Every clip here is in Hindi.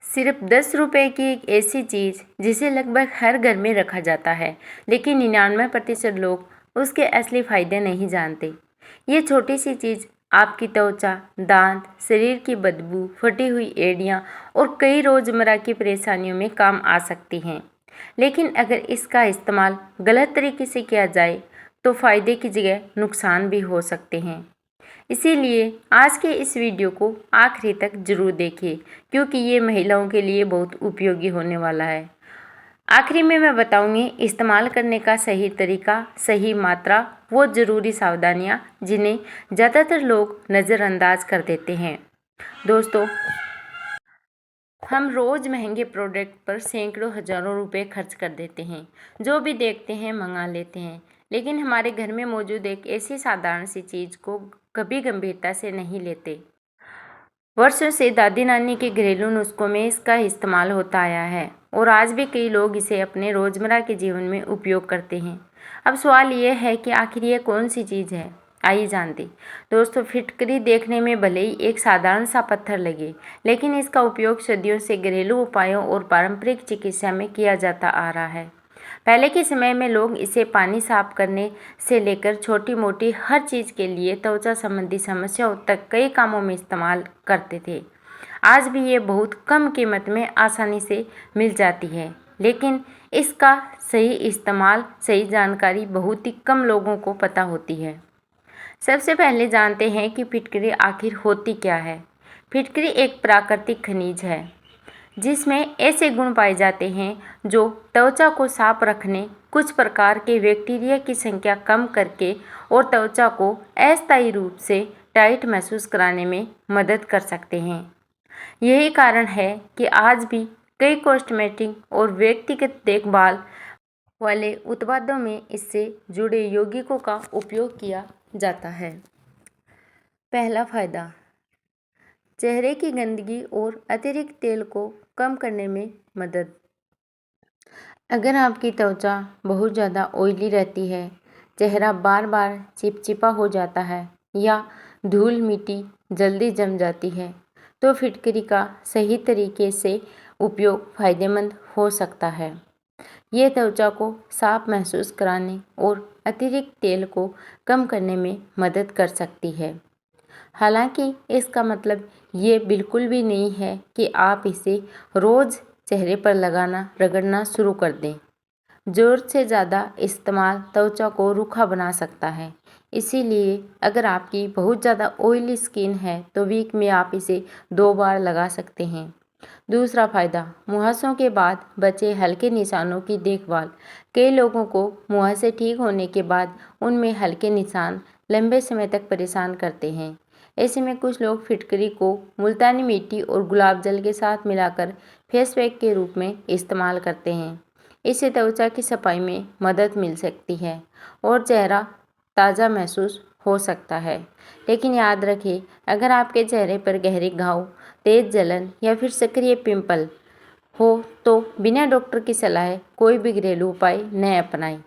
सिर्फ 10 रुपये की एक ऐसी चीज़ जिसे लगभग हर घर में रखा जाता है, लेकिन 99% लोग उसके असली फ़ायदे नहीं जानते। ये छोटी सी चीज़ आपकी त्वचा, दांत, शरीर की बदबू, फटी हुई एड़ियाँ और कई रोज़मर्रा की परेशानियों में काम आ सकती हैं। लेकिन अगर इसका इस्तेमाल गलत तरीके से किया जाए तो फ़ायदे की जगह नुकसान भी हो सकते हैं। इसीलिए आज के इस वीडियो को आखिरी तक जरूर देखिए, क्योंकि ये महिलाओं के लिए बहुत उपयोगी होने वाला है। आखिरी में मैं बताऊंगी इस्तेमाल करने का सही तरीका, सही मात्रा, वो ज़रूरी सावधानियां जिन्हें ज़्यादातर लोग नज़रअंदाज कर देते हैं। दोस्तों, हम रोज़ महंगे प्रोडक्ट पर सैकड़ों हज़ारों रुपए खर्च कर देते हैं। जो भी देखते हैं मंगा लेते हैं, लेकिन हमारे घर में मौजूद एक ऐसी साधारण सी चीज़ को कभी गंभीरता से नहीं लेते। वर्षों से दादी नानी के घरेलू नुस्खों में इसका इस्तेमाल होता आया है और आज भी कई लोग इसे अपने रोज़मर्रा के जीवन में उपयोग करते हैं। अब सवाल ये है कि आखिर ये कौन सी चीज़ है, आइए जानते। दोस्तों, फिटकरी देखने में भले ही एक साधारण सा पत्थर लगे, लेकिन इसका उपयोग सदियों से घरेलू उपायों और पारंपरिक चिकित्सा में किया जाता आ रहा है। पहले के समय में लोग इसे पानी साफ करने से लेकर छोटी मोटी हर चीज़ के लिए त्वचा संबंधी समस्याओं तक कई कामों में इस्तेमाल करते थे। आज भी ये बहुत कम कीमत में आसानी से मिल जाती है, लेकिन इसका सही इस्तेमाल, सही जानकारी बहुत ही कम लोगों को पता होती है। सबसे पहले जानते हैं कि फिटकरी आखिर होती क्या है। फिटकरी एक प्राकृतिक खनिज है जिसमें ऐसे गुण पाए जाते हैं जो त्वचा को साफ रखने, कुछ प्रकार के बैक्टीरिया की संख्या कम करके और त्वचा को अस्थायी रूप से टाइट महसूस कराने में मदद कर सकते हैं। यही कारण है कि आज भी कई कॉस्मेटिक और व्यक्तिगत देखभाल वाले उत्पादों में इससे जुड़े यौगिकों का उपयोग किया जाता है। पहला फायदा, चेहरे की गंदगी और अतिरिक्त तेल को कम करने में मदद। अगर आपकी त्वचा बहुत ज़्यादा ऑयली रहती है, चेहरा बार बार चिपचिपा हो जाता है या धूल मिट्टी जल्दी जम जाती है, तो फिटकरी का सही तरीके से उपयोग फ़ायदेमंद हो सकता है। ये त्वचा को साफ महसूस कराने और अतिरिक्त तेल को कम करने में मदद कर सकती है। हालांकि इसका मतलब ये बिल्कुल भी नहीं है कि आप इसे रोज़ चेहरे पर लगाना, रगड़ना शुरू कर दें। ज़रूरत से ज़्यादा इस्तेमाल त्वचा को रूखा बना सकता है। इसीलिए अगर आपकी बहुत ज़्यादा ऑयली स्किन है तो वीक में आप इसे 2 बार लगा सकते हैं। दूसरा फ़ायदा, मुहासों के बाद बचे हल्के निशानों की देखभाल। कई लोगों को मुहासे ठीक होने के बाद उनमें हल्के निशान लंबे समय तक परेशान करते हैं। ऐसे में कुछ लोग फिटकरी को मुल्तानी मिट्टी और गुलाब जल के साथ मिलाकर फेस पैक के रूप में इस्तेमाल करते हैं। इससे त्वचा की सफाई में मदद मिल सकती है और चेहरा ताज़ा महसूस हो सकता है। लेकिन याद रखें, अगर आपके चेहरे पर गहरे घाव, तेज जलन या फिर सक्रिय पिंपल हो तो बिना डॉक्टर की सलाह कोई भी घरेलू उपाय न अपनाएं।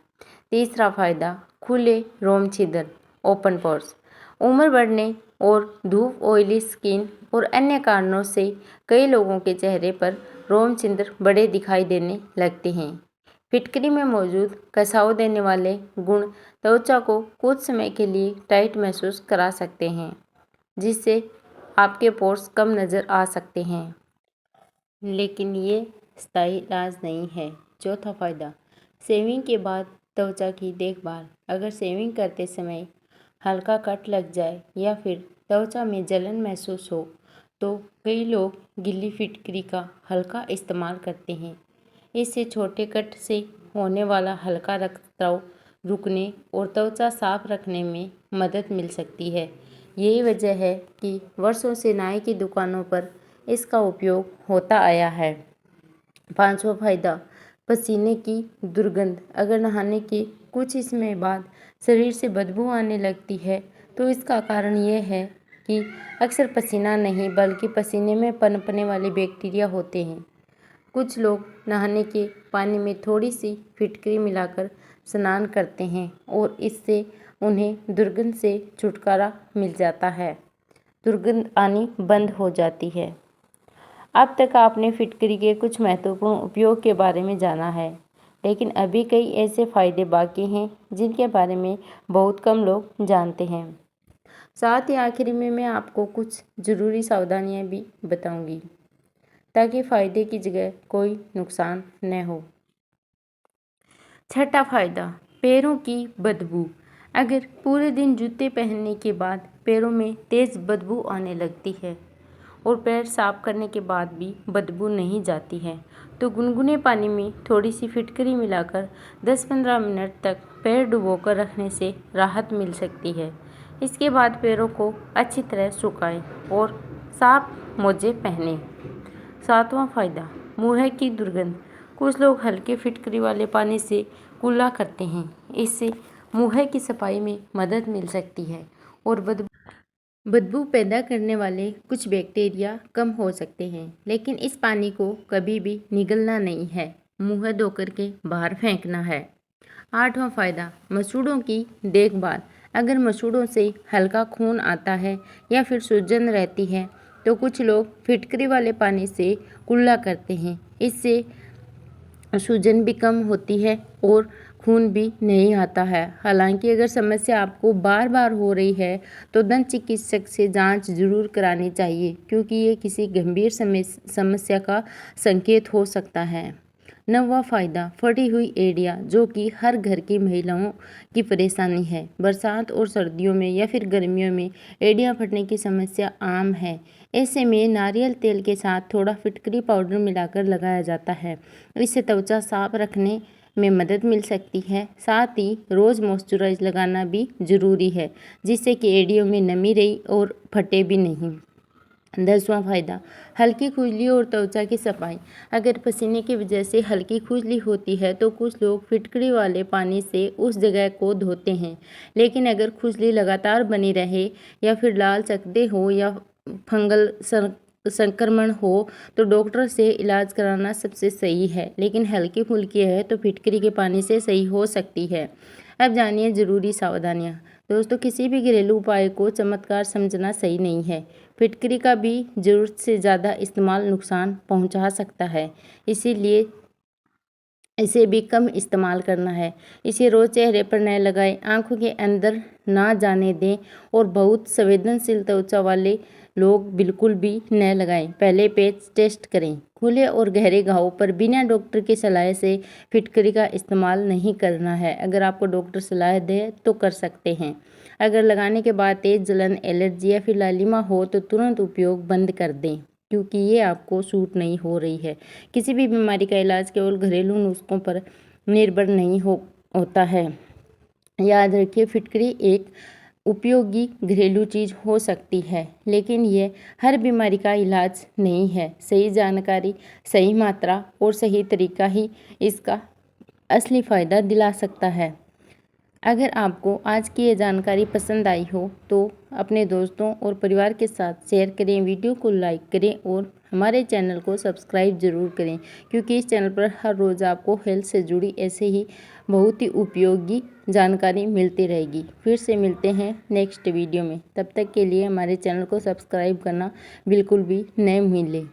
तीसरा फायदा, खुले रोम छिद्र, ओपन पोर्स। उम्र बढ़ने और धूप, ऑयली स्किन और अन्य कारणों से कई लोगों के चेहरे पर रोम छिद्र बड़े दिखाई देने लगते हैं। फिटकरी में मौजूद कसाव देने वाले गुण त्वचा को कुछ समय के लिए टाइट महसूस करा सकते हैं, जिससे आपके पोर्स कम नज़र आ सकते हैं, लेकिन ये स्थायी इलाज नहीं है। चौथा फायदा, शेविंग के बाद त्वचा की देखभाल। अगर शेविंग करते समय हल्का कट लग जाए या फिर त्वचा में जलन महसूस हो तो कई लोग गिल्ली फिटकरी का हल्का इस्तेमाल करते हैं। इससे छोटे कट से होने वाला हल्का रक्तस्राव रुकने और त्वचा साफ रखने में मदद मिल सकती है। यही वजह है कि वर्षों से नाई की दुकानों पर इसका उपयोग होता आया है। पांचवा फायदा, पसीने की दुर्गंध। अगर नहाने के कुछ ही समय बाद शरीर से बदबू आने लगती है तो इसका कारण यह है कि अक्सर पसीना नहीं बल्कि पसीने में पनपने वाले बैक्टीरिया होते हैं। कुछ लोग नहाने के पानी में थोड़ी सी फिटकरी मिलाकर स्नान करते हैं और इससे उन्हें दुर्गंध से छुटकारा मिल जाता है। दुर्गंध आनी बंद हो जाती है। अब तक आपने फिटकरी के कुछ महत्वपूर्ण उपयोग के बारे में जाना है, लेकिन अभी कई ऐसे फायदे बाकी हैं जिनके बारे में बहुत कम लोग जानते हैं। साथ ही आखिर में मैं आपको कुछ ज़रूरी सावधानियां भी बताऊंगी ताकि फ़ायदे की जगह कोई नुकसान न हो। छठा फायदा, पैरों की बदबू। अगर पूरे दिन जूते पहनने के बाद पैरों में तेज़ बदबू आने लगती है और पैर साफ करने के बाद भी बदबू नहीं जाती है, तो गुनगुने पानी में थोड़ी सी फिटकरी मिलाकर 10-15 मिनट तक पैर डुबोकर रखने से राहत मिल सकती है। इसके बाद पैरों को अच्छी तरह सुखाएं और साफ मोजे पहनें। सातवां फायदा, मुँह की दुर्गंध। कुछ लोग हल्के फिटकरी वाले पानी से कुल्ला करते हैं। इससे मुँह की सफाई में मदद मिल सकती है और बदबू पैदा करने वाले कुछ बैक्टीरिया कम हो सकते हैं, लेकिन इस पानी को कभी भी निगलना नहीं है, मुँह धोकर के बाहर फेंकना है। आठवां फायदा, मसूड़ों की देखभाल। अगर मसूड़ों से हल्का खून आता है या फिर सूजन रहती है तो कुछ लोग फिटकरी वाले पानी से कुल्ला करते हैं। इससे सूजन भी कम होती है और खून भी नहीं आता है। हालांकि अगर समस्या आपको बार बार हो रही है तो दंत चिकित्सक से जांच जरूर करानी चाहिए, क्योंकि ये किसी गंभीर समस्या का संकेत हो सकता है। नौवां फायदा, फटी हुई एड़ियाँ, जो कि हर घर की महिलाओं की परेशानी है। बरसात और सर्दियों में या फिर गर्मियों में एड़ियाँ फटने की समस्या आम है। ऐसे में नारियल तेल के साथ थोड़ा फिटकरी पाउडर मिलाकर लगाया जाता है। इससे त्वचा साफ रखने में मदद मिल सकती है। साथ ही रोज़ मॉइस्चराइज लगाना भी ज़रूरी है, जिससे कि एड़ियों में नमी रही और फटे भी नहीं। 10वां फायदा, हल्की खुजली और त्वचा की सफाई। अगर पसीने की वजह से हल्की खुजली होती है तो कुछ लोग फिटकरी वाले पानी से उस जगह को धोते हैं, लेकिन अगर खुजली लगातार बनी रहे या फिर लाल चकत्ते हो या फंगल संक्रमण हो तो डॉक्टर से इलाज कराना सबसे सही है, लेकिन हल्की फुल्की है तो फिटकरी के पानी से सही हो सकती है। अब जानिए ज़रूरी सावधानियाँ। दोस्तों, किसी भी घरेलू उपाय को चमत्कार समझना सही नहीं है। फिटकरी का भी ज़रूरत से ज़्यादा इस्तेमाल नुकसान पहुंचा सकता है, इसीलिए इसे भी कम इस्तेमाल करना है। इसे रोज़ चेहरे पर न लगाएं, आंखों के अंदर ना जाने दें और बहुत संवेदनशील त्वचा वाले लोग बिल्कुल भी न लगाएं। पहले पेच टेस्ट करें। खुले और गहरे घावों पर बिना डॉक्टर की सलाह से फिटकरी का इस्तेमाल नहीं करना है। अगर आपको डॉक्टर सलाह दे तो कर सकते हैं। अगर लगाने के बाद तेज जलन, एलर्जी या फिर लालिमा हो तो तुरंत उपयोग बंद कर दें, क्योंकि ये आपको सूट नहीं हो रही है। किसी भी बीमारी का इलाज केवल घरेलू नुस्खों पर निर्भर नहीं होता है। याद रखिए, फिटकरी एक उपयोगी घरेलू चीज़ हो सकती है, लेकिन ये हर बीमारी का इलाज नहीं है। सही जानकारी, सही मात्रा और सही तरीका ही इसका असली फ़ायदा दिला सकता है। अगर आपको आज की ये जानकारी पसंद आई हो तो अपने दोस्तों और परिवार के साथ शेयर करें, वीडियो को लाइक करें और हमारे चैनल को सब्सक्राइब ज़रूर करें, क्योंकि इस चैनल पर हर रोज़ आपको हेल्थ से जुड़ी ऐसे ही बहुत ही उपयोगी जानकारी मिलती रहेगी। फिर से मिलते हैं नेक्स्ट वीडियो में। तब तक के लिए हमारे चैनल को सब्सक्राइब करना बिल्कुल भी न भूलें।